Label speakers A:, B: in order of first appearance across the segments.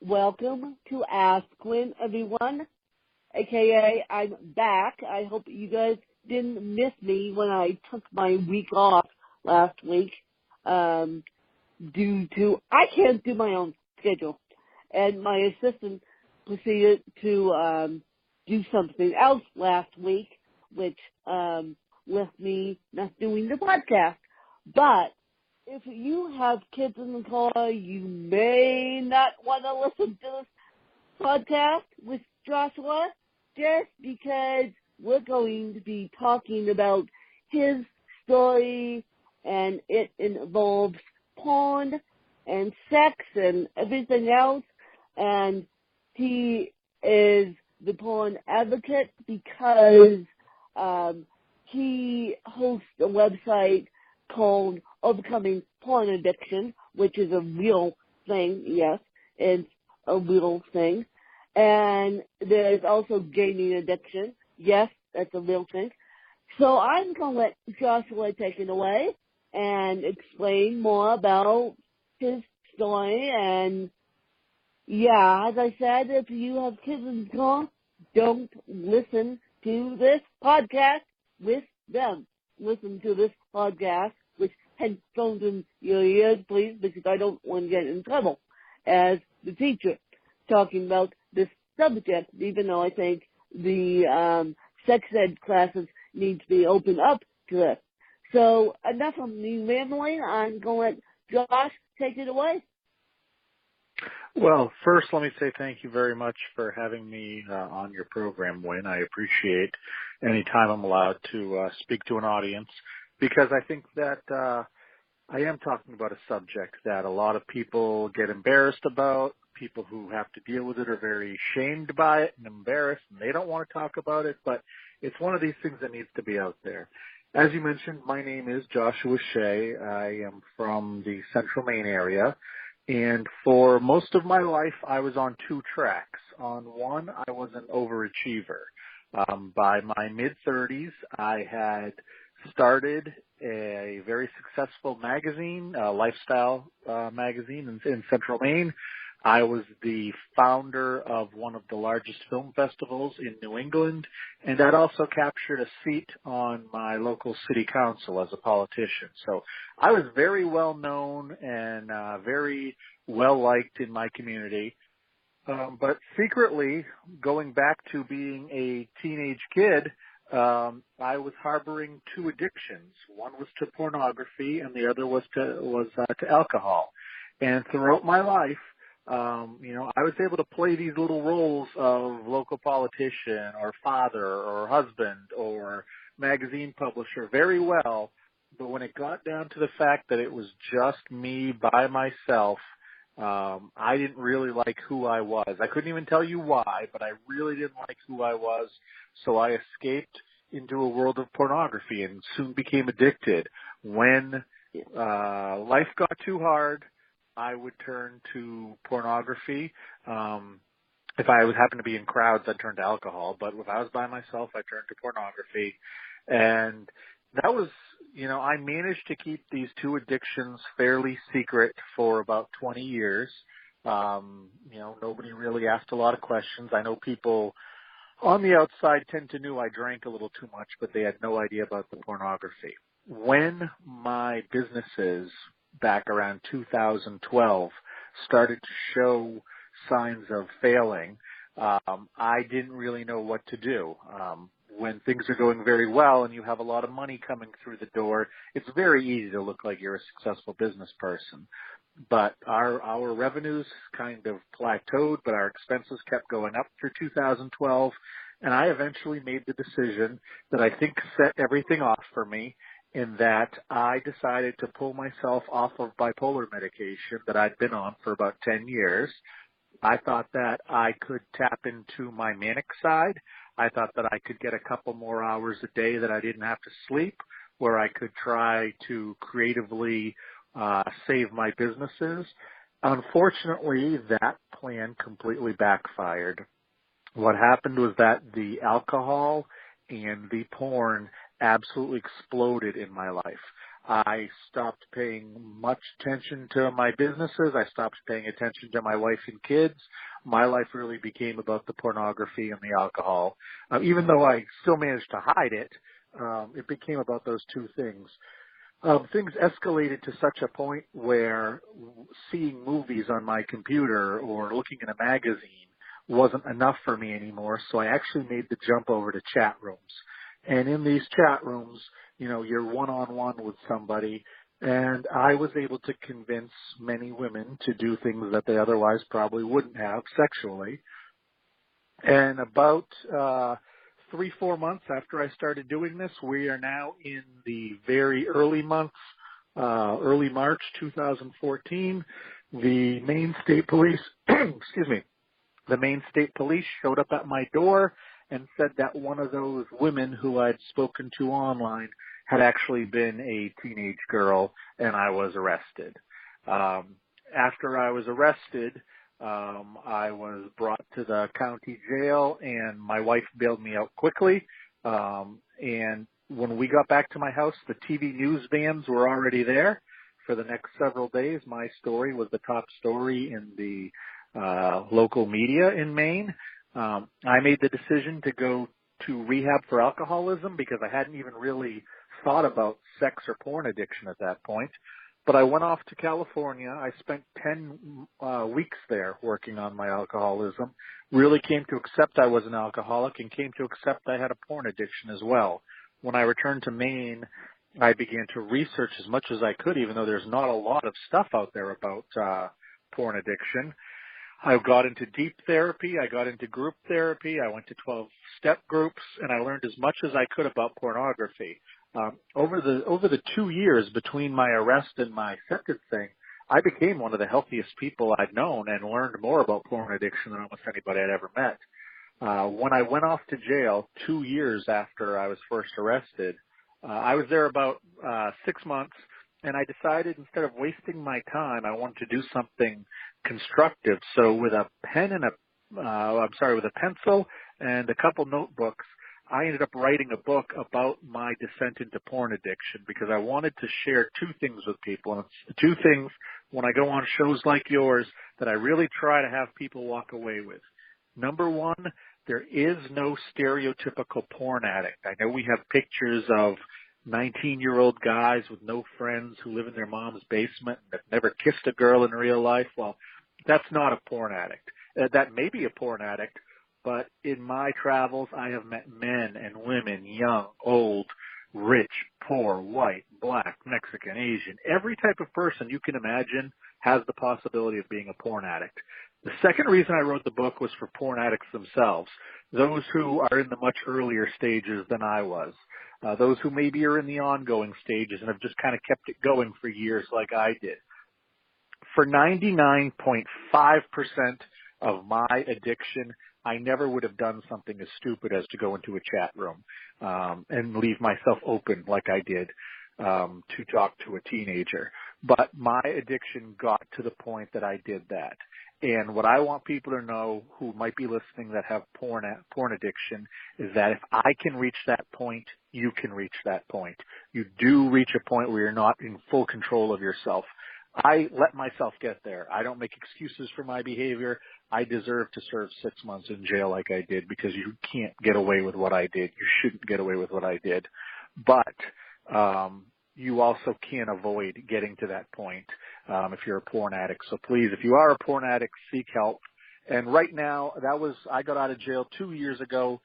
A: Welcome to Ask Quinn, everyone, aka I'm back. I hope you guys didn't miss me when I took my week off last week due to I can't do my own schedule. And my assistant proceeded to do something else last week, which left me not doing the podcast. But if you have kids in the car, you may not want to listen to this podcast with Joshua just because we're going to be talking about his story, and it involves porn and sex and everything else. And he is the porn advocate because he hosts a website called Overcoming Porn Addiction, which is a real thing. Yes, it's a real thing. And there's also gaming addiction. Yes, that's a real thing. So I'm going to let Joshua take it away and explain more about his story. And yeah, as I said, if you have kids in the car, don't listen to this podcast with them. Listen to this podcast with headphones in your ears, please, because I don't want to get in trouble as the teacher talking about this subject, even though I think the sex ed classes need to be opened up to this. So enough of me rambling. I'm going to let Josh take it away.
B: Well, first, let me say thank you very much for having me on your program, Wynn. I appreciate any time I'm allowed to speak to an audience, because I think that I am talking about a subject that a lot of people get embarrassed about. People who have to deal with it are very shamed by it and embarrassed, and they don't want to talk about it, but it's one of these things that needs to be out there. As you mentioned, my name is Joshua Shea. I am from the Central Maine area. And for most of my life, I was on two tracks. On one, I was an overachiever. By my mid-30s, I had started a very successful magazine, a lifestyle magazine in Central Maine. I was the founder of one of the largest film festivals in New England, and I'd also captured a seat on my local city council as a politician. So I was very well known and very well liked in my community. But secretly, going back to being a teenage kid, I was harboring two addictions. One was to pornography, and the other was to alcohol. And throughout my life, I was able to play these little roles of local politician or father or husband or magazine publisher very well. But when it got down to the fact that it was just me by myself, I didn't really like who I was. I couldn't even tell you why, but I really didn't like who I was. So I escaped into a world of pornography and soon became addicted. When life got too hard, I would turn to pornography. If I happened to be in crowds, I'd turn to alcohol. But if I was by myself, I turned to pornography. And that was, I managed to keep these two addictions fairly secret for about 20 years. Nobody really asked a lot of questions. I know people on the outside tend to know I drank a little too much, but they had no idea about the pornography. When my businesses back around 2012 started to show signs of failing, I didn't really know what to do. When things are going very well and you have a lot of money coming through the door, it's very easy to look like you're a successful business person. But our revenues kind of plateaued, but our expenses kept going up through 2012. And I eventually made the decision that I think set everything off for me, in that I decided to pull myself off of bipolar medication that I'd been on for about 10 years. I thought that I could tap into my manic side. I thought that I could get a couple more hours a day that I didn't have to sleep, where I could try to creatively save my businesses. Unfortunately, that plan completely backfired. What happened was that the alcohol and the porn absolutely exploded in my life. I stopped paying much attention to my businesses. I stopped paying attention to my wife and kids. My life really became about the pornography and the alcohol. Even though I still managed to hide it, it became about those two things. Things escalated to such a point where seeing movies on my computer or looking in a magazine wasn't enough for me anymore, so I actually made the jump over to chat rooms. And in these chat rooms, you're one-on-one with somebody, and I was able to convince many women to do things that they otherwise probably wouldn't have sexually. And about 3-4 months after I started doing this, we are now in the very early months, early March 2014. The Maine State Police, excuse me, the Maine State Police showed up at my door and said that one of those women who I'd spoken to online had actually been a teenage girl, and I was arrested. After I was arrested, I was brought to the county jail, and my wife bailed me out quickly. And when we got back to my house, the TV news vans were already there. For the next several days, my story was the top story in the local media in Maine. I made the decision to go to rehab for alcoholism because I hadn't even really thought about sex or porn addiction at that point. But I went off to California. I spent 10 weeks there working on my alcoholism, really came to accept I was an alcoholic and came to accept I had a porn addiction as well. When I returned to Maine, I began to research as much as I could, even though there's not a lot of stuff out there about porn addiction. I got into deep therapy. I got into group therapy. I went to 12-step groups, and I learned as much as I could about pornography. Over the 2 years between my arrest and my sentencing, I became one of the healthiest people I'd known and learned more about porn addiction than almost anybody I'd ever met. When I went off to jail 2 years after I was first arrested, I was there about 6 months, and I decided instead of wasting my time, I wanted to do something constructive. So with a pen and with a pencil and a couple notebooks, I ended up writing a book about my descent into porn addiction because I wanted to share two things with people. And it's two things when I go on shows like yours that I really try to have people walk away with. Number one, there is no stereotypical porn addict. I know we have pictures of 19-year-old guys with no friends who live in their mom's basement and have never kissed a girl in real life. Well, that's not a porn addict. That may be a porn addict, but in my travels, I have met men and women, young, old, rich, poor, white, black, Mexican, Asian. Every type of person you can imagine has the possibility of being a porn addict. The second reason I wrote the book was for porn addicts themselves, those who are in the much earlier stages than I was. Those who maybe are in the ongoing stages and have just kind of kept it going for years like I did. For 99.5% of my addiction, I never would have done something as stupid as to go into a chat room and leave myself open like I did to talk to a teenager. But my addiction got to the point that I did that. And what I want people to know who might be listening that have porn addiction is that if I can reach that point, you can reach that point. You do reach a point where you're not in full control of yourself. I let myself get there. I don't make excuses for my behavior. I deserve to serve 6 months in jail like I did because you can't get away with what I did. You shouldn't get away with what I did. But you also can't avoid getting to that point if you're a porn addict. So please, if you are a porn addict, seek help. And right now, I got out of jail 2 years ago,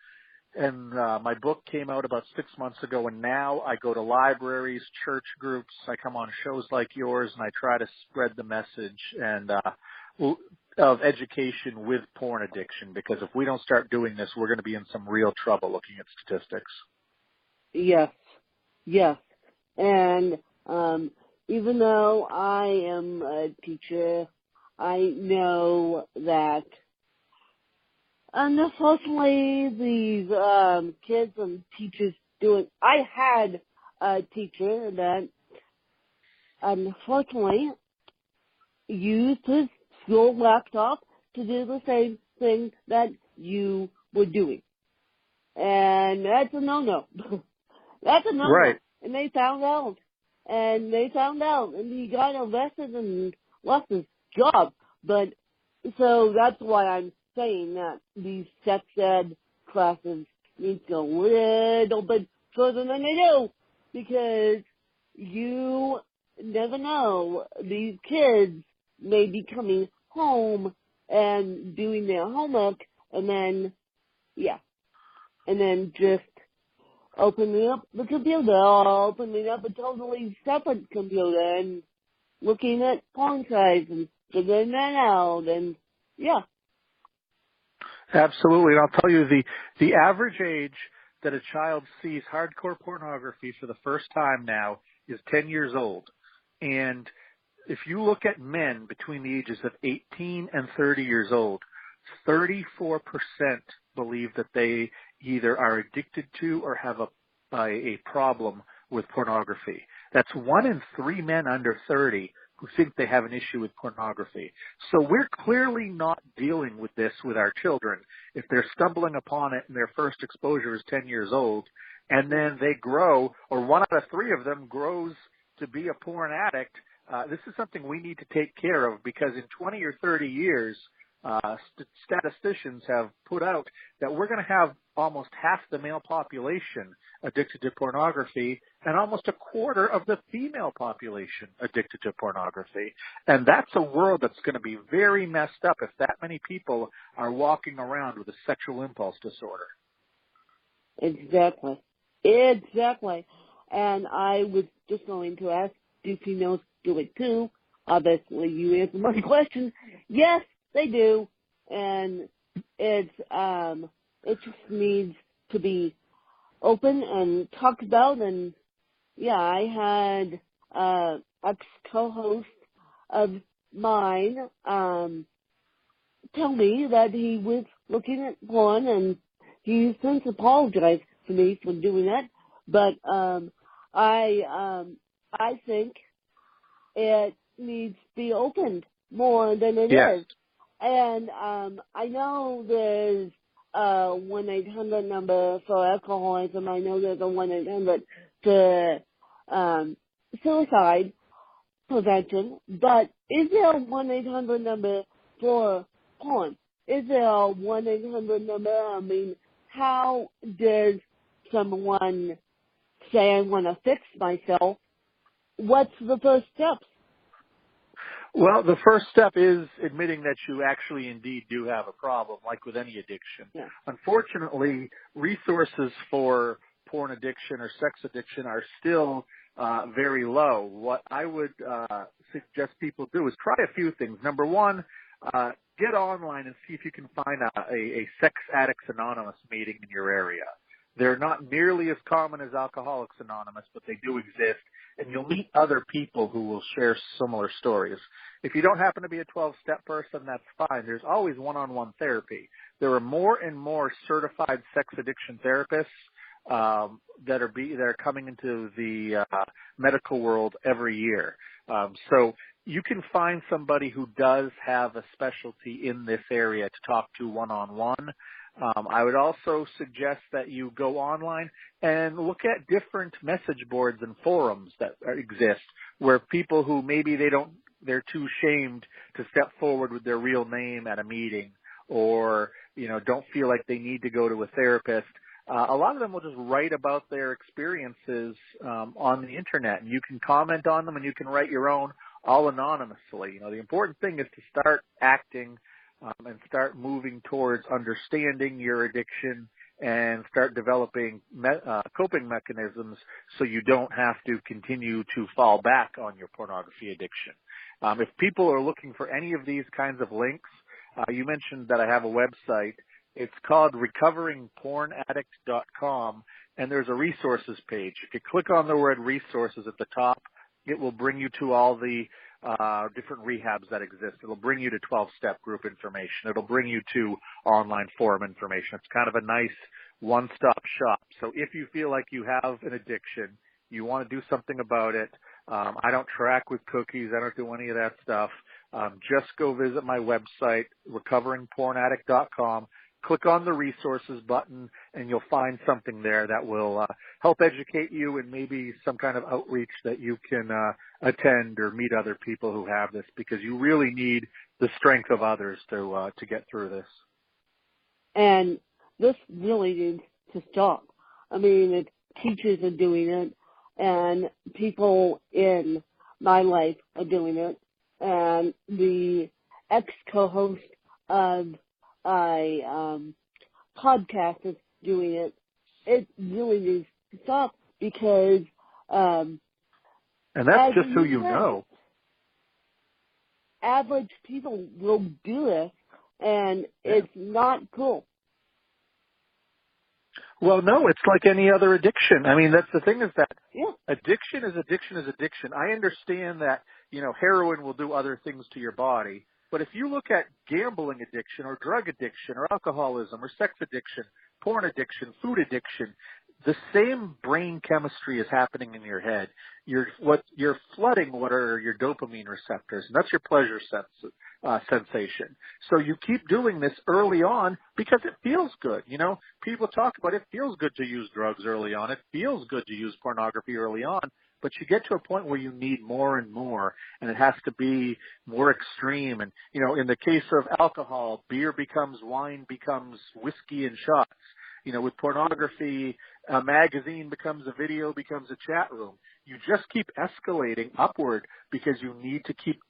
B: and my book came out about 6 months ago, and now I go to libraries, church groups, I come on shows like yours, and I try to spread the message and of education with porn addiction, because if we don't start doing this, we're going to be in some real trouble looking at statistics.
A: Yes. And even though I am a teacher, I know that unfortunately these kids and teachers I had a teacher that unfortunately used his school laptop to do the same thing that you were doing. And that's a no-no. That's a number.
B: Right.
A: And they found out. And he got arrested and lost his job. But, so that's why I'm saying that these sex ed classes need to go a little bit further than they do. Because you never know. These kids may be coming home and doing their homework and then, and then just opening up the computer or opening up a totally separate computer and looking at porn sites and figuring that out and,
B: Absolutely. And I'll tell you, the average age that a child sees hardcore pornography for the first time now is 10 years old. And if you look at men between the ages of 18 and 30 years old, 34% believe that they either are addicted to or have a problem with pornography. That's 1 in 3 men under 30 who think they have an issue with pornography. So we're clearly not dealing with this with our children. If they're stumbling upon it and their first exposure is 10 years old, and then they grow, or 1 out of 3 of them grows to be a porn addict, this is something we need to take care of, because in 20 or 30 years, statisticians have put out that we're going to have almost half the male population addicted to pornography and almost a quarter of the female population addicted to pornography. And that's a world that's going to be very messed up if that many people are walking around with a sexual impulse disorder.
A: Exactly. And I was just going to ask, do females do it too? Obviously, you answered my question. Yes, they do. And it just needs to be open and talked about. And I had ex-co-host of mine tell me that he was looking at porn, and he since apologized to me for doing that. But I think it needs to be opened more than it is. And I know there's a 1-800 number for alcoholism. I know there's a 1-800 to suicide prevention. But is there a 1-800 number for porn? Is there a 1-800 number? I mean, how does someone say, I want to fix myself? What's the first steps?
B: Well, the first step is admitting that you actually indeed do have a problem, like with any addiction.
A: Yeah.
B: Unfortunately, resources for porn addiction or sex addiction are still very low. What I would suggest people do is try a few things. Number one, get online and see if you can find a Sex Addicts Anonymous meeting in your area. They're not nearly as common as Alcoholics Anonymous, but they do exist, and you'll meet other people who will share similar stories. If you don't happen to be a 12-step person, that's fine. There's always one-on-one therapy. There are more and more certified sex addiction therapists that are coming into the medical world every year. So you can find somebody who does have a specialty in this area to talk to one-on-one. I would also suggest that you go online and look at different message boards and forums that exist where people who maybe they're too ashamed to step forward with their real name at a meeting, or, don't feel like they need to go to a therapist. A lot of them will just write about their experiences on the internet, and you can comment on them and you can write your own all anonymously. The important thing is to start acting and start moving towards understanding your addiction and start developing coping mechanisms so you don't have to continue to fall back on your pornography addiction. If people are looking for any of these kinds of links, you mentioned that I have a website. It's called recoveringpornaddict.com, and there's a resources page. If you click on the word resources at the top, it will bring you to all the different rehabs that exist. It'll bring you to 12-step group information. It'll bring you to online forum information. It's kind of a nice one-stop shop. So if you feel like you have an addiction, you want to do something about it, I don't track with cookies. I don't do any of that stuff. Just go visit my website, recoveringpornaddict.com. click on the resources button, and you'll find something there that will help educate you, and maybe some kind of outreach that you can attend or meet other people who have this, because you really need the strength of others to get through this.
A: And this really needs to stop. I mean, teachers are doing it, and people in my life are doing it, and the ex-co-host of a podcast is doing it. It really needs to stop, because
B: and that's just who you know.
A: Average people will do this, and it's not cool.
B: Well, no, it's like any other addiction. I mean, that's the thing, is that addiction is addiction. I understand that, heroin will do other things to your body. But if you look at gambling addiction or drug addiction or alcoholism or sex addiction, porn addiction, food addiction, the same brain chemistry is happening in your head. You're flooding what are your dopamine receptors, and that's your pleasure sensation. So you keep doing this early on because it feels good. People talk about it feels good to use drugs early on. It feels good to use pornography early on. But you get to a point where you need more and more, and it has to be more extreme. And, in the case of alcohol, beer becomes wine, becomes whiskey and shots. With pornography, a magazine becomes a video, becomes a chat room. You just keep escalating upward because you need to keep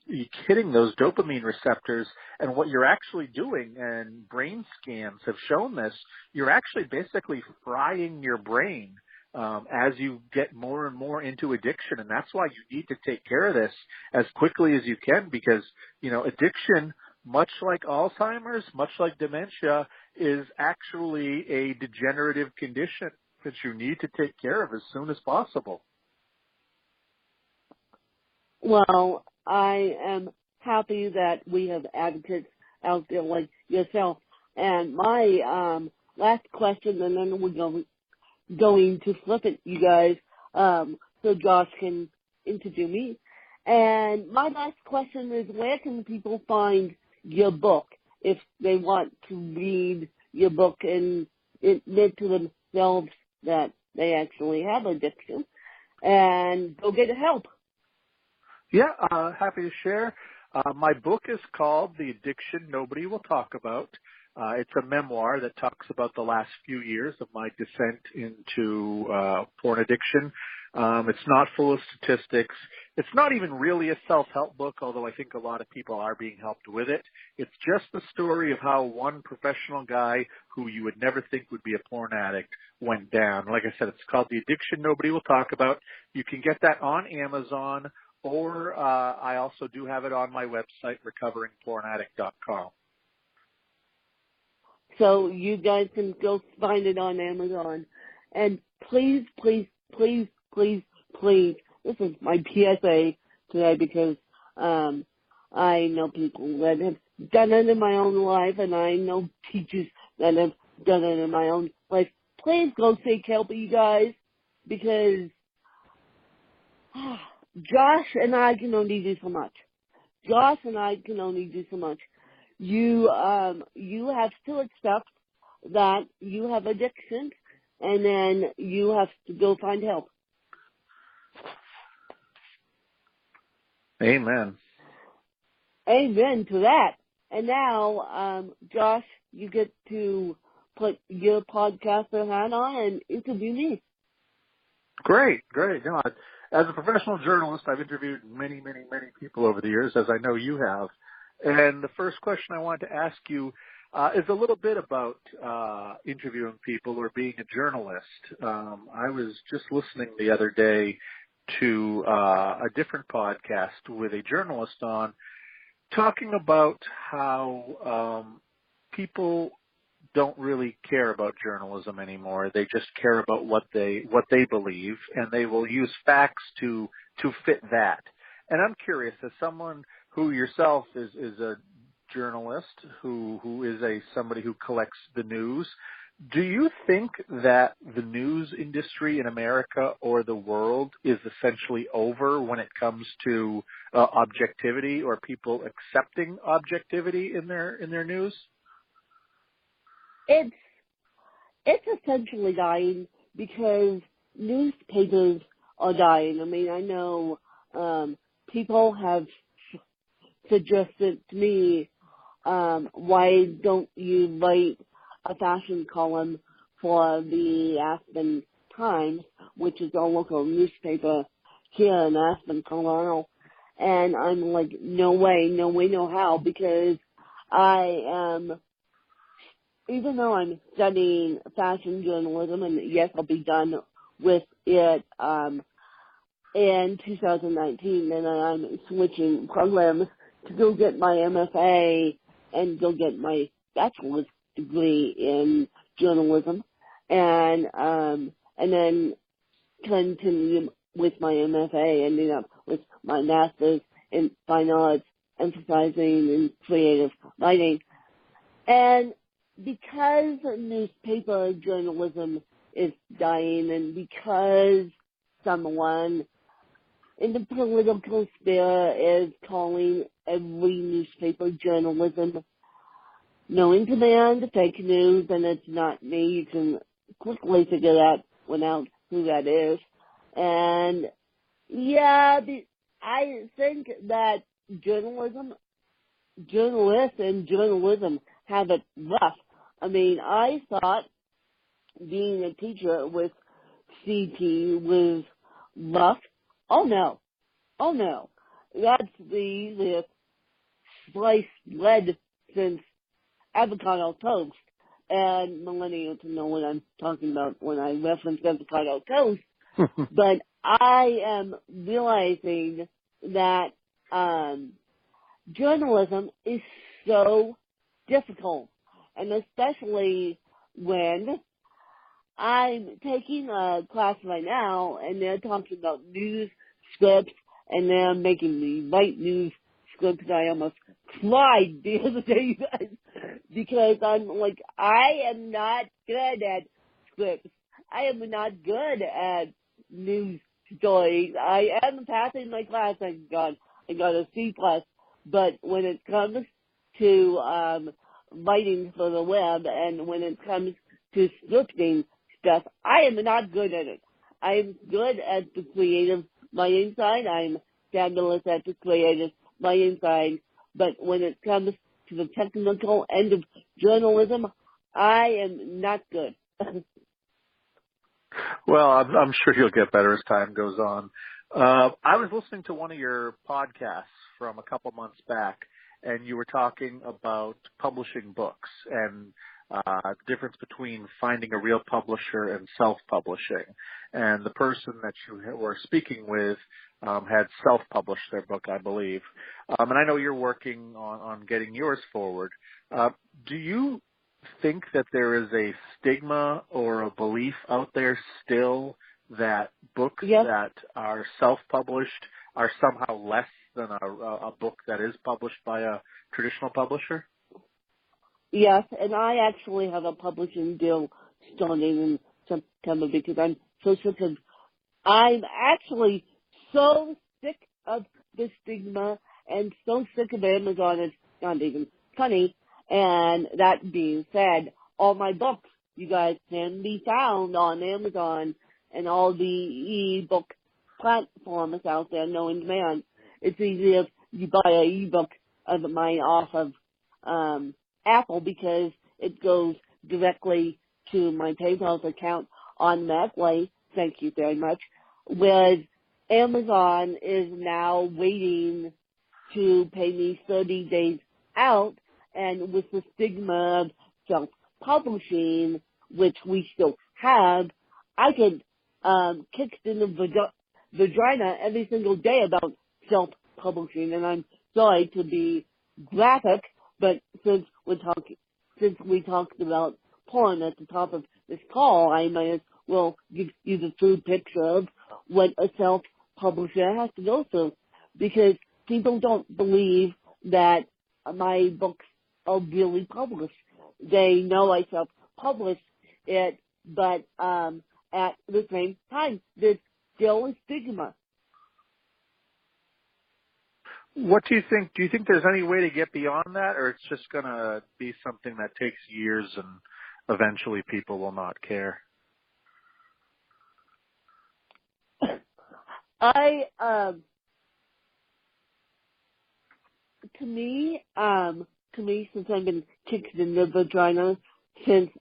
B: hitting those dopamine receptors. And what you're actually doing, and brain scans have shown this, you're actually basically frying your brain as you get more and more into addiction. And that's why you need to take care of this as quickly as you can, because, addiction, much like Alzheimer's, much like dementia, is actually a degenerative condition that you need to take care of as soon as possible.
A: Well, I am happy that we have advocates out there like yourself. And my last question, and then we're going to flip it, you guys, so Josh can interview me. And my last question is, where can people find your book if they want to read your book and admit to themselves that they actually have addiction and go get help?
B: Yeah, happy to share. My book is called The Addiction Nobody Will Talk About. It's a memoir that talks about the last few years of my descent into porn addiction. It's not full of statistics. It's not even really a self-help book, although I think a lot of people are being helped with it. It's just the story of how one professional guy who you would never think would be a porn addict went down. Like I said, it's called The Addiction Nobody Will Talk About. You can get that on Amazon, or I also do have it on my website, recoveringpornaddict.com.
A: So you guys can go find it on Amazon. And please, please, please, please, please, this is my PSA today, because I know people that have done it in my own life, and I know teachers that have done it in my own life. Please go seek help, you guys, because Josh and I can only do so much. Josh and I can only do so much. You have to accept that you have addiction, and then you have to go find help.
B: Amen.
A: Amen to that. And now, Josh, you get to put your podcaster hat on and interview me.
B: Great. No, as a professional journalist, I've interviewed many, many, many people over the years, as I know you have. And the first question I wanted to ask you is a little bit about interviewing people or being a journalist. I was just listening the other day to a different podcast with a journalist on, talking about how people don't really care about journalism anymore. They just care about what they believe, and they will use facts to fit that. And I'm curious, as someone who yourself is a journalist, who is somebody who collects the news, do you think that the news industry in America or the world is essentially over when it comes to objectivity, or people accepting objectivity in their news?
A: it's essentially dying because newspapers are dying. I mean, I know people have suggested to me, why don't you write a fashion column for the Aspen Times, which is a local newspaper here in Aspen, Colorado. And I'm like, no way, no how, because I am, even though I'm studying fashion journalism, and yes, I'll be done with it in 2019, and I'm switching programs to go get my MFA and go get my bachelor's degree in journalism, and then continue with my MFA, ending up with my master's in fine arts, emphasizing in creative writing. And because newspaper journalism is dying, and because someone in the political sphere is calling every newspaper journalism knowing demand, fake news, and it's not me, you can quickly figure that one out, who that is. And yeah, I think that journalists and journalism have it rough. I mean, I thought being a teacher with CT was rough. Oh no. That's the easiest sliced bread since avocado toast. And millennials know what I'm talking about when I reference avocado toast. But I am realizing that journalism is so difficult, and especially when I'm taking a class right now, and they're talking about news scripts, and they're making me write news scripts. I almost cried the other day, guys, because I'm like, I am not good at scripts. I am not good at news stories. I am passing my class. I got a C plus, but when it comes to writing for the web, and when it comes to scripting stuff, I am not good at it. I am good at the creative writing side. I'm fabulous at the creative writing side. But when it comes to the technical end of journalism, I am not good.
B: Well, I'm sure you'll get better as time goes on. I was listening to one of your podcasts from a couple months back, and you were talking about publishing books and the difference between finding a real publisher and self-publishing. And the person that you were speaking with had self-published their book, I believe. And I know you're working on getting yours forward. Do you think that there is a stigma or a belief out there still that books
A: Yes.
B: that are self-published are somehow less than a book that is published by a traditional publisher?
A: Yes, and I actually have a publishing deal starting in September because I'm so sick of, I'm actually so sick of the stigma and so sick of Amazon, it's not even funny. And that being said, all my books, you guys, can be found on Amazon and all the e-book platforms out there, no in demand. It's easy if you buy an e-book of mine off of Apple because it goes directly to my PayPal account automatically. Thank you very much. Whereas Amazon is now waiting to pay me 30 days out, and with the stigma of self-publishing, which we still have, I get kicked in the vagina every single day about self-publishing, and I'm sorry to be graphic, but since we talked about porn at the top of this call, I might as well give you the true picture of what a self-publisher has to go through, because people don't believe that my books are really published. They know I self-published it, but at the same time, there's still a stigma.
B: What do you think? Do you think there's any way to get beyond that, or it's just going to be something that takes years eventually people will not care?
A: To me, since I've been kicked in the vagina since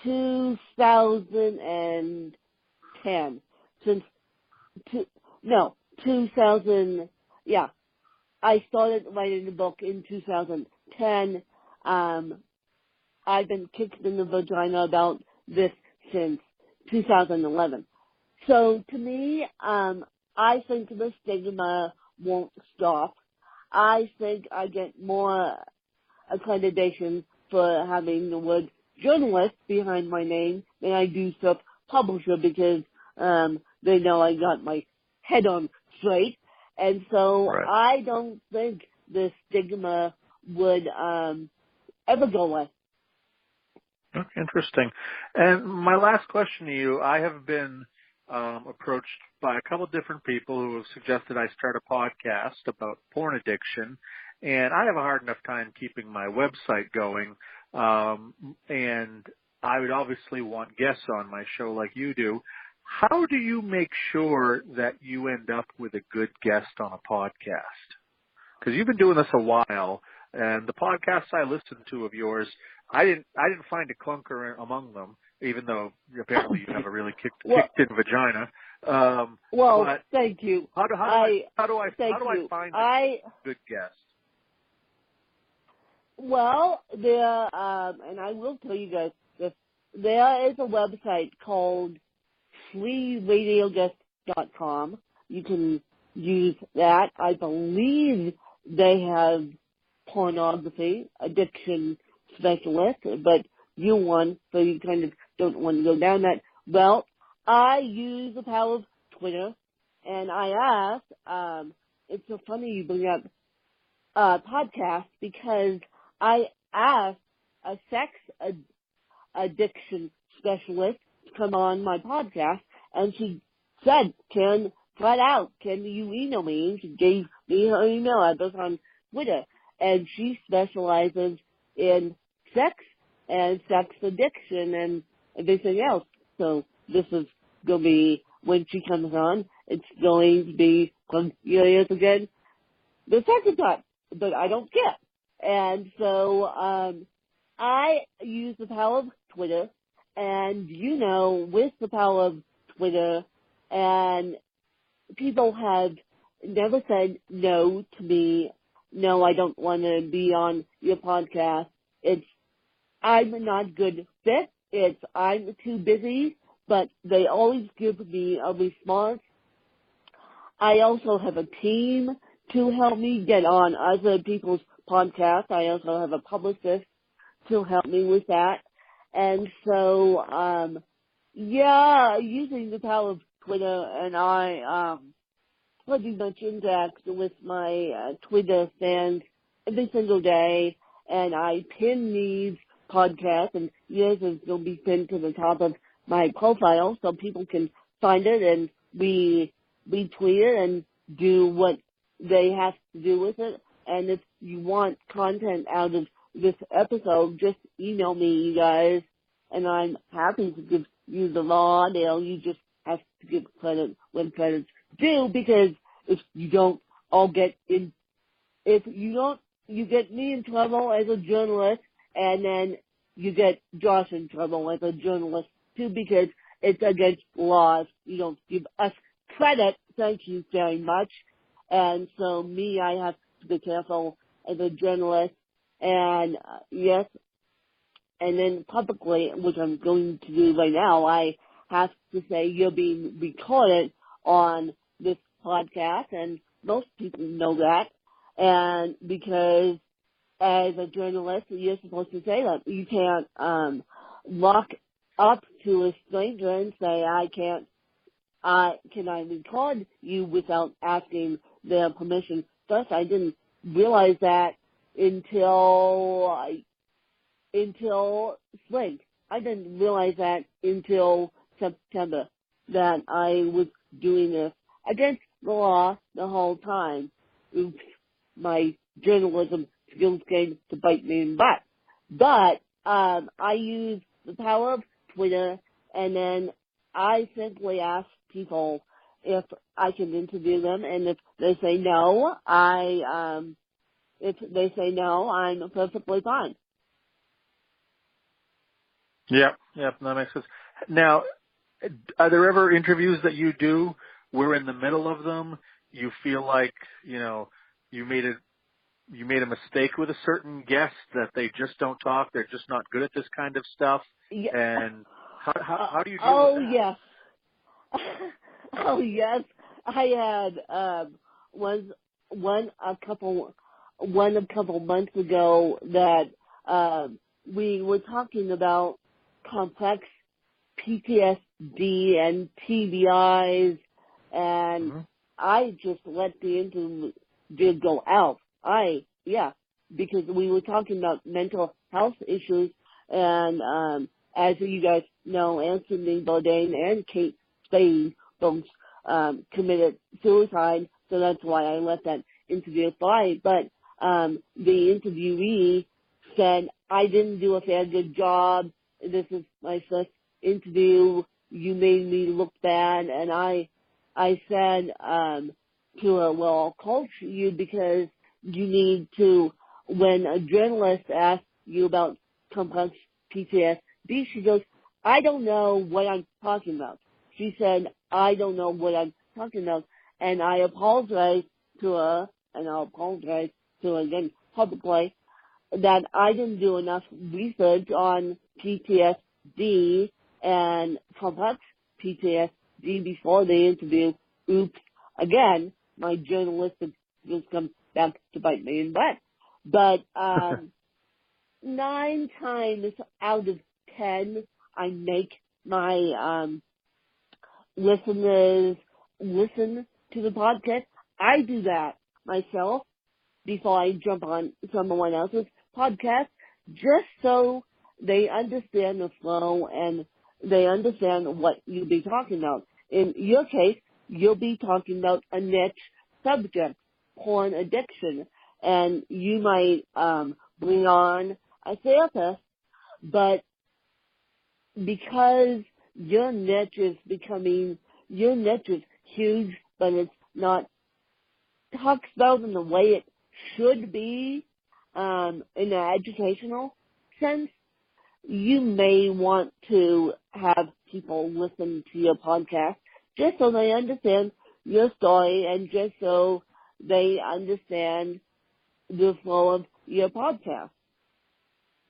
A: 2010, since 2000, yeah, I started writing the book in 2010. I've been kicked in the vagina about this since 2011. So to me, I think the stigma won't stop. I think I get more accreditation for having the word journalist behind my name than I do self-publisher because they know I got my head on straight. And so
B: Right.
A: I don't think the stigma would ever go away.
B: Interesting. And my last question to you, I have been approached by a couple different people who have suggested I start a podcast about porn addiction, and I have a hard enough time keeping my website going, and I would obviously want guests on my show like you do. How do you make sure that you end up with a good guest on a podcast? Because you've been doing this a while, and the podcasts I listened to of yours, I didn't find a clunker among them, even though apparently you have a really kicked in vagina.
A: Well, thank you.
B: How do I find a good guest?
A: Well, there, and I will tell you guys this, there is a website called freeradioguest.com. You can use that. I believe they have pornography, addiction specialist, but you won, so you kind of don't want to go down that. Well, I use the power of Twitter, and I asked, it's so funny you bring up podcast because I asked a sex addiction specialist to come on my podcast, and she said, flat out, can you email me? And she gave me her email address on Twitter, and she specializes in sex and sex addiction and everything else. So this is going to be, when she comes on, it's going to be, again, the second time, but I don't care. And so I use the power of Twitter, and with the power of Twitter, and people have never said no to me. No, I don't want to be on your podcast. It's, I'm not good fit. It's, I'm too busy, but they always give me a response. I also have a team to help me get on other people's podcasts. I also have a publicist to help me with that. And so, using the power of Twitter, and I pretty much interact with my Twitter fans every single day, and I pin these podcasts, and yours is going to be pinned to the top of my profile so people can find it and retweet it and do what they have to do with it. And if you want content out of this episode, just email me, you guys, and I'm happy to give you the raw audio. You just have to give credit when credit's due, because if you don't all get in, if you don't, you get me in trouble as a journalist, and then you get Josh in trouble as a journalist too, because it's against laws. You don't give us credit. Thank you very much. And so me, I have to be careful as a journalist. And yes, and then publicly, which I'm going to do right now, I have to say you're being recorded on this podcast, and most people know that. And because as a journalist, you're supposed to say that. You can't walk up to a stranger and say, can I record you without asking their permission first? I didn't realize that until spring. I didn't realize that until September, that I was doing this against the law the whole time. Oops, my journalism skills came to bite me in the butt. But I use the power of Twitter, and then I simply ask people if I can interview them, and if they say no, I'm perfectly fine.
B: Yep, that makes sense. Now, are there ever interviews that you do where in the middle of them you feel like, you made a mistake with a certain guest, that they just don't talk, they're just not good at this kind of stuff?
A: Yeah.
B: And how do you deal with that?
A: Yes. Oh yes, I had one a couple months ago that we were talking about complex PTSD and TBIs, and I just let the interview go out. Because we were talking about mental health issues, and as you guys know, Anthony Bourdain and Kate Spade both committed suicide, so that's why I let that interview fly. But the interviewee said, I didn't do a fair good job. This is my first interview. You made me look bad. And I said to her, well, I'll coach you because you need to, when a journalist asks you about complex PTSD, she goes, I don't know what I'm talking about. She said, I don't know what I'm talking about. And I apologized to her, and I'll apologize to her again publicly, that I didn't do enough research on PTSD and complex PTSD before the interview. Oops. Again, my journalistic skills come back to bite me in the butt. But 9 times out of 10, I make my listeners listen to the podcast. I do that myself before I jump on someone else's podcast, just so they understand the flow and they understand what you'll be talking about. In your case, you'll be talking about a niche subject, porn addiction, and you might bring on a therapist, but because your niche is huge, but it's not talked about in the way it should be in an educational sense, you may want to have people listen to your podcast just so they understand your story and just so they understand the flow of your podcast.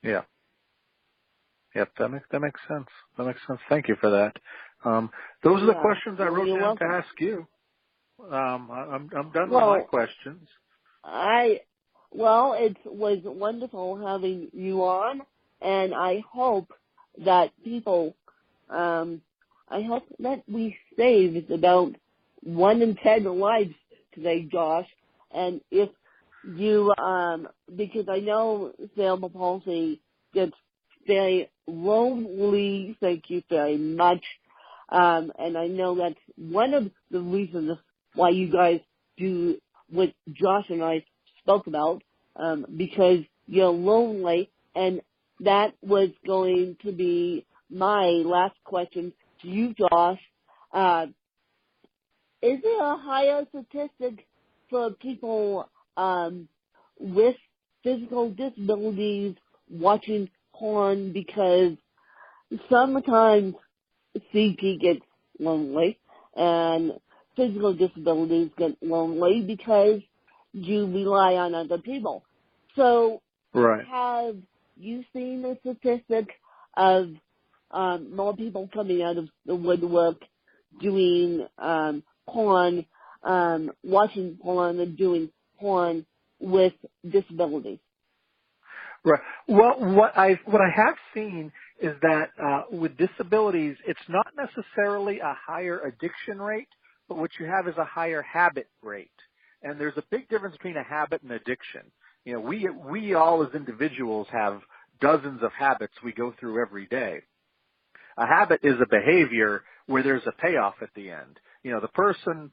B: Yeah. Yep, that makes sense. That makes sense. Thank you for that. Those are the questions I wrote down to ask you. I'm done with my questions.
A: It was wonderful having you on, and I hope that we saved about 1 in 10 lives today, Josh. And if you, because I know cerebral palsy gets very lonely, thank you very much. And I know that's one of the reasons why you guys do what Josh and I spoke about, because you're lonely. And that was going to be my last question to you, Josh. Is there a higher statistic for people with physical disabilities watching porn? Because sometimes CP gets lonely and physical disabilities get lonely because you rely on other people. So have you seen the statistic of more people coming out of the woodwork doing porn, watching porn and doing porn with disabilities?
B: Right. Well, what I have seen is that with disabilities, it's not necessarily a higher addiction rate, but what you have is a higher habit rate. And there's a big difference between a habit and addiction. You know, we all as individuals have dozens of habits we go through every day. A habit is a behavior where there's a payoff at the end. You know, the person,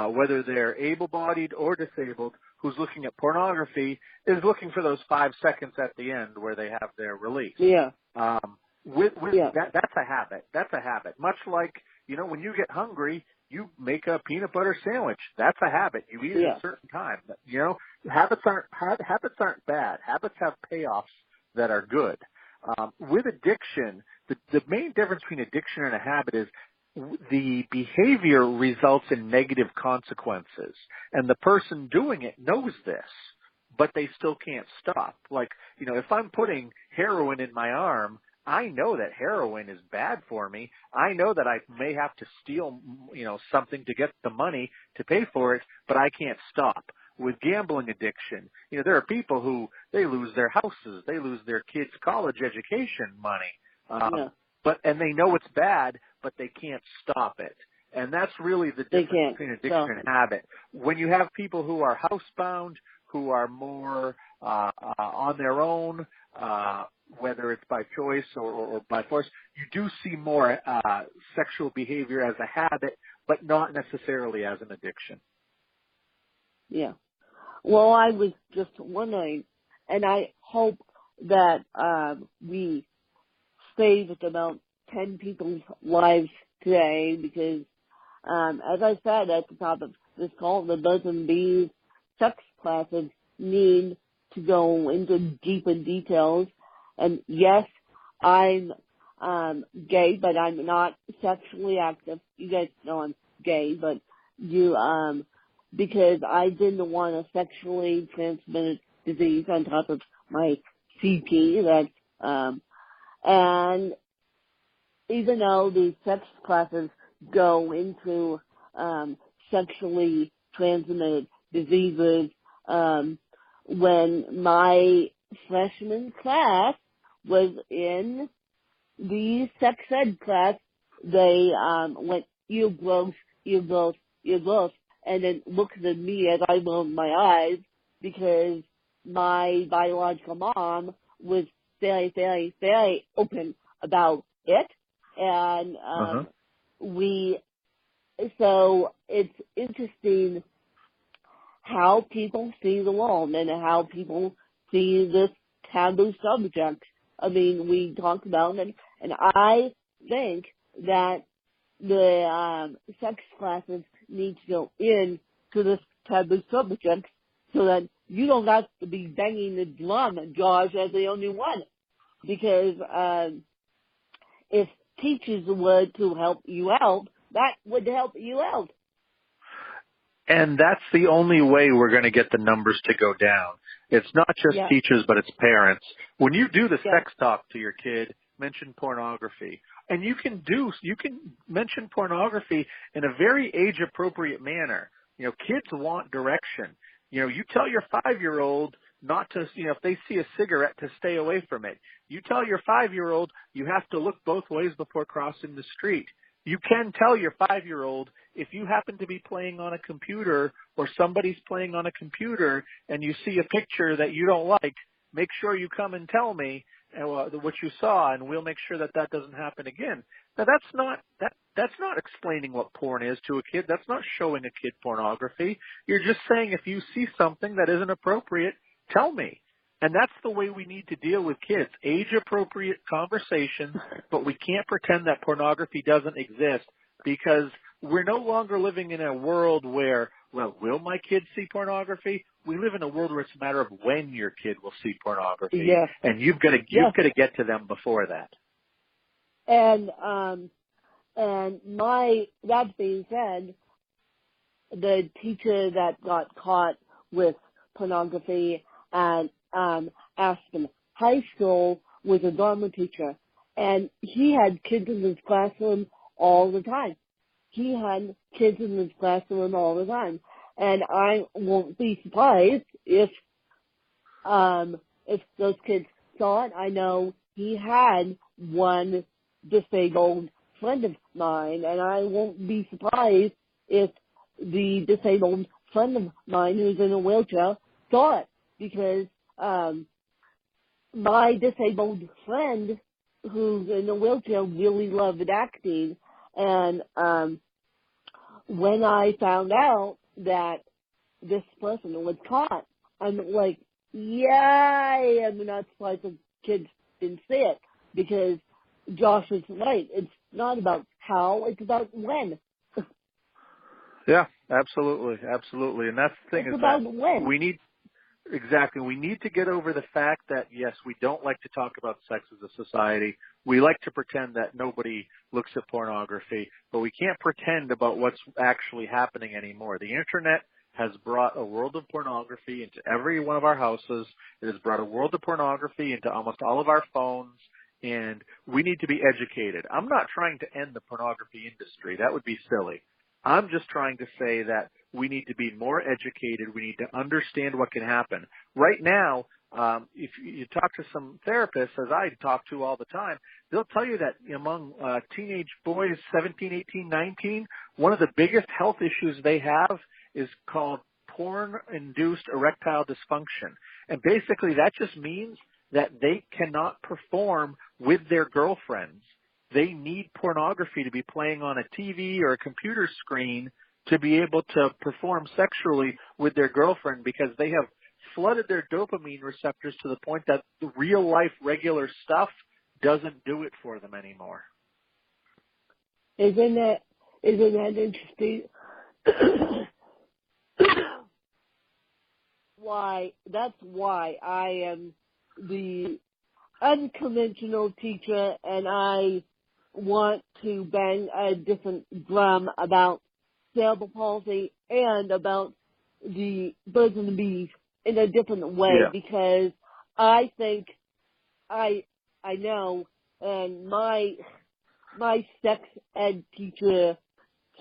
B: whether they're able-bodied or disabled, who's looking at pornography is looking for those 5 seconds at the end where they have their release.
A: Yeah.
B: That's a habit. That's a habit. Much like, when you get hungry, you make a peanut butter sandwich. That's a habit. You eat at a certain time. Habits aren't bad. Habits have payoffs that are good. With addiction, the main difference between addiction and a habit is the behavior results in negative consequences, and the person doing it knows this, but they still can't stop. Like, if I'm putting heroin in my arm, I know that heroin is bad for me. I know that I may have to steal, something to get the money to pay for it, but I can't stop. With gambling addiction, there are people who, they lose their houses, they lose their kids' college education money, and they know it's bad, but they can't stop it. And that's really the difference between addiction and habit. When you have people who are housebound, who are more on their own, whether it's by choice or by force, you do see more sexual behavior as a habit, but not necessarily as an addiction.
A: Yeah. Well, I was just wondering, and I hope that we saved about 10 people's lives today, because as I said at the top of this call, the birds and bees sex classes need to go into deeper details. And yes, I'm gay, but I'm not sexually active. You guys know I'm gay, but because I didn't want a sexually transmitted disease on top of my CP. And even though these sex classes go into sexually transmitted diseases, when my freshman class was in the sex ed class, they went, "You gross, you gross, you gross," and then looked at me as I rolled my eyes, because my biological mom was very, very, very open about it. And so it's interesting how people see the world and how people see this taboo subject. I mean, we talked about it, and I think that the sex classes need to go into this taboo subject so that you don't have to be banging the drum, Josh, as the only one. Because if teachers were to help you out, that would help you out.
B: And that's the only way we're going to get the numbers to go down. It's not just teachers, but it's parents. When you do the sex talk to your kid, mention pornography. And you can mention pornography in a very age-appropriate manner. Kids want direction. You tell your 5-year-old not to, if they see a cigarette, to stay away from it. You tell your 5-year-old you have to look both ways before crossing the street. You can tell your 5-year-old, if you happen to be playing on a computer or somebody's playing on a computer and you see a picture that you don't like, make sure you come and tell me what you saw, and we'll make sure that doesn't happen again. Now, that's not explaining what porn is to a kid. That's not showing a kid pornography. You're just saying, if you see something that isn't appropriate, tell me. And that's the way we need to deal with kids. Age-appropriate conversations, but we can't pretend that pornography doesn't exist, because we're no longer living in a world where, well, will my kids see pornography? We live in a world where it's a matter of when your kid will see pornography.
A: Yes.
B: And you've got to get to them before that.
A: And that being said, the teacher that got caught with pornography and Aspen High School was a Dharma teacher, and he had kids in his classroom all the time. And I won't be surprised if those kids saw it. I know he had one disabled friend of mine, and I won't be surprised if the disabled friend of mine who's in a wheelchair saw it, because my disabled friend who's in a wheelchair really loved acting, and when I found out that this person was caught. I'm like, yay! I'm not surprised the kids didn't see it because Josh is right. It's not about how, it's about when.
B: Yeah, absolutely, absolutely. And that's the thing
A: It's
B: is
A: about
B: that
A: when.
B: we need we need to get over the fact that, yes, we don't like to talk about sex as a society. We like to pretend that nobody looks at pornography, but we can't pretend about what's actually happening anymore. The Internet has brought a world of pornography into every one of our houses. It has brought a world of pornography into almost all of our phones, and we need to be educated. I'm not trying to end the pornography industry. That would be silly. I'm just trying to say that we need to be more educated. We need to understand what can happen. Right now, if you talk to some therapists, as I talk to all the time, they'll tell you that among teenage boys, 17, 18, 19, one of the biggest health issues they have is called porn-induced erectile dysfunction. And basically that just means that they cannot perform with their girlfriends. They need pornography to be playing on a TV or a computer screen to be able to perform sexually with their girlfriend because they have flooded their dopamine receptors to the point that the real life regular stuff doesn't do it for them anymore.
A: Isn't that interesting? That's why I am the unconventional teacher, and I want to bang a different drum about cerebral palsy and about the birds and the bees in a different way, because I think I know, and my sex ed teacher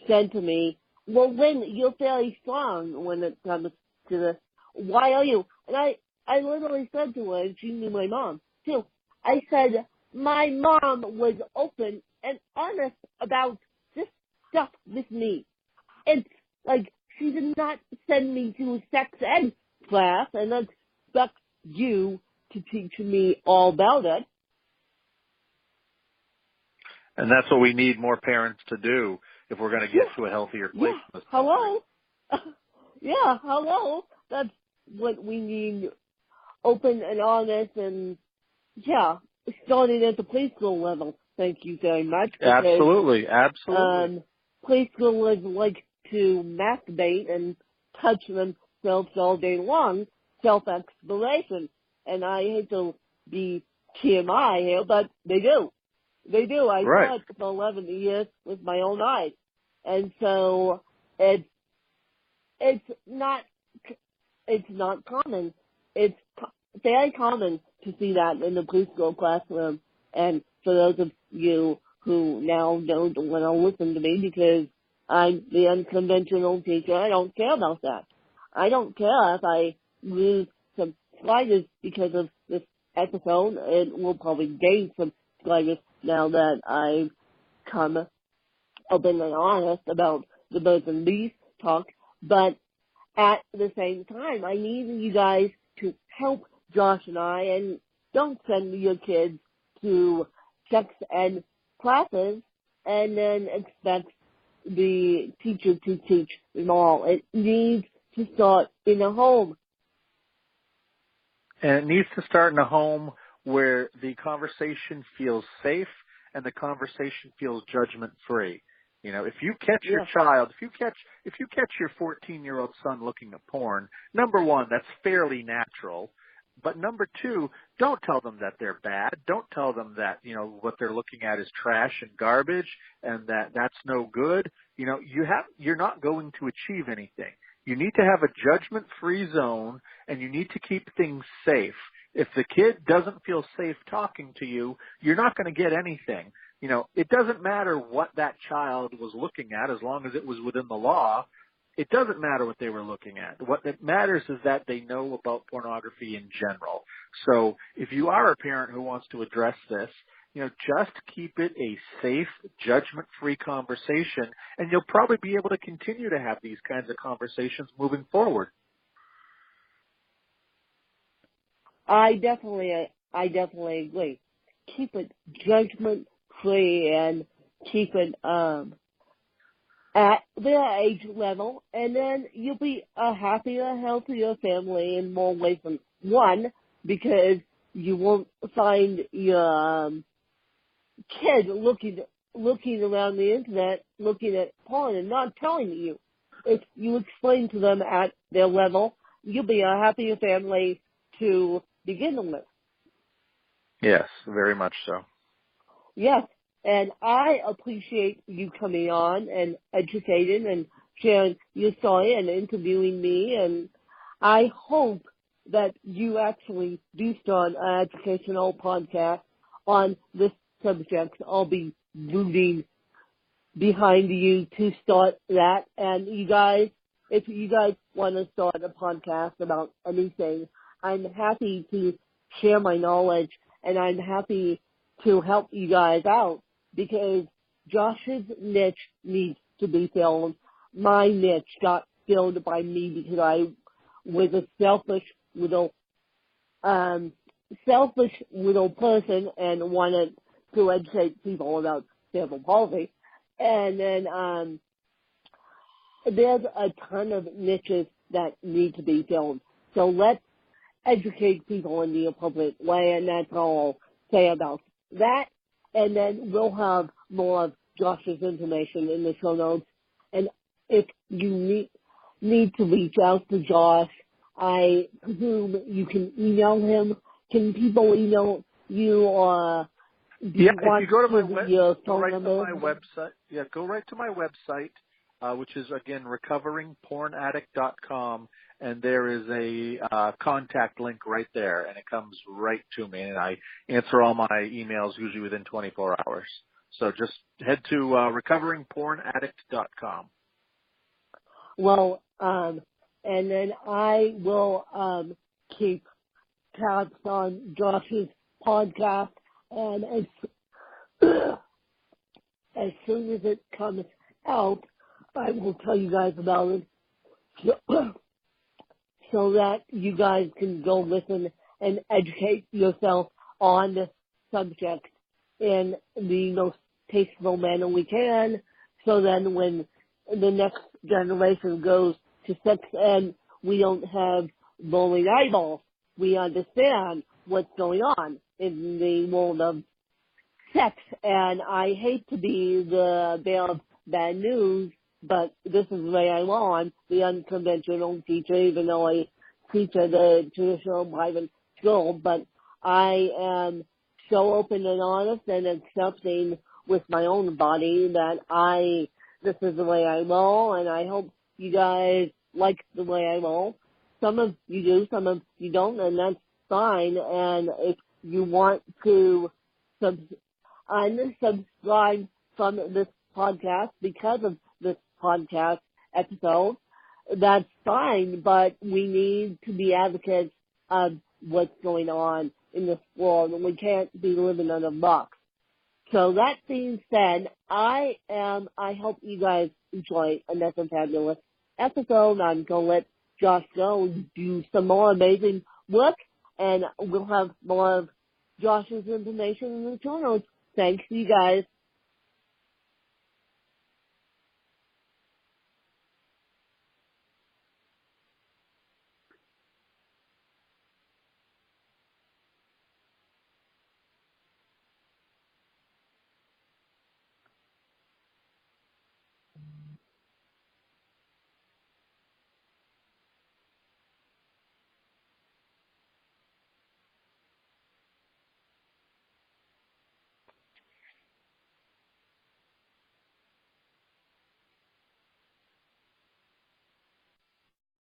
A: said to me, well, Lynn, you're fairly strong when it comes to this. Why are you? And I literally said to her, and she knew my mom too, I said, my mom was open and honest about this stuff with me. It's like she did not send me to a sex ed class and expect you to teach me all about it.
B: And that's what we need more parents to do if we're going to get to a healthier place.
A: Yeah. Hello? Yeah, hello? That's what we need, open and honest, and starting at the preschool level. Thank you very much. Because,
B: absolutely.
A: preschoolers like to masturbate and touch themselves all day long, self-exploration. And I hate to be TMI here, but they do. They do. I saw it for 11 years with my own eyes. And so it's not common. It's very common to see that in the preschool classroom. And for those of you who now don't want to listen to me because I'm the unconventional teacher, I don't care about that. I don't care if I lose some subscribers because of this episode. It will probably gain some subscribers now that I've come open and honest about the birds and bees talk. But at the same time, I need you guys to help Josh and I, and don't send your kids to sex ed classes and then expect the teacher to teach them all. It needs to start in a home.
B: And it needs to start in a home where the conversation feels safe and the conversation feels judgment free. You know, if you catch your child, if you catch your 14-year-old son looking at porn, number one, that's fairly natural. But number two, don't tell them that they're bad. Don't tell them that, you know, what they're looking at is trash and garbage and that that's no good. You know, you're not going to achieve anything. You need to have a judgment-free zone and you need to keep things safe. If the kid doesn't feel safe talking to you, you're not going to get anything. You know, it doesn't matter what that child was looking at as long as it was within the law. It doesn't matter what they were looking at. What it matters is that they know about pornography in general. So if you are a parent who wants to address this, you know, just keep it a safe, judgment-free conversation, and you'll probably be able to continue to have these kinds of conversations moving forward.
A: I definitely agree. Keep it judgment-free and keep it at their age level, and then you'll be a happier, healthier family in more ways than one, because you won't find your kid looking around the internet, looking at porn and not telling you. If you explain to them at their level, you'll be a happier family to begin with.
B: Yes, very much so.
A: Yes, and I appreciate you coming on and educating and sharing your story and interviewing me, and I hope that you actually do start an educational podcast on this subject. I'll be rooting behind you to start that, and you guys, if you guys want to start a podcast about anything, I'm happy to share my knowledge, and I'm happy to help you guys out, because Josh's niche needs to be filled. My niche got filled by me because I was a selfish little person and wanted to educate people about cerebral palsy. And then there's a ton of niches that need to be filled. So let's educate people in the appropriate way, and that's all I'll say about that. And then we'll have more of Josh's information in the show notes. And if you need to reach out to Josh, I presume you can email him. Can people email you, or do you want
B: if you go to
A: your phone
B: right
A: number?
B: to my website. Yeah, go right to my website, which is again recoveringpornaddict.com, and there is a contact link right there, and it comes right to me, and I answer all my emails usually within 24 hours. So just head to recoveringpornaddict.com.
A: Well, and then I will keep tabs on Josh's podcast, and as soon as it comes out, I will tell you guys about it, so that you guys can go listen and educate yourself on the subject in the most tasteful manner we can, so then when the next generation goes to sex ed, we don't have rolling eyeballs. We understand what's going on in the world of sex, and I hate to be the bearer of bad news, but this is the way I'm on, the unconventional teacher, even though I teach at a traditional private school, but I am so open and honest and accepting with my own body that this is the way I roll, and I hope you guys like the way I roll. Some of you do, some of you don't, and that's fine. And if you want to unsubscribe from this podcast because of this podcast episode, that's fine, but we need to be advocates of what's going on in this world, and we can't be living in a box. So that being said, I hope you guys enjoy another fabulous episode. I'm going to let Josh go and do some more amazing work, and we'll have more of Josh's information in the show notes. Thanks, you guys.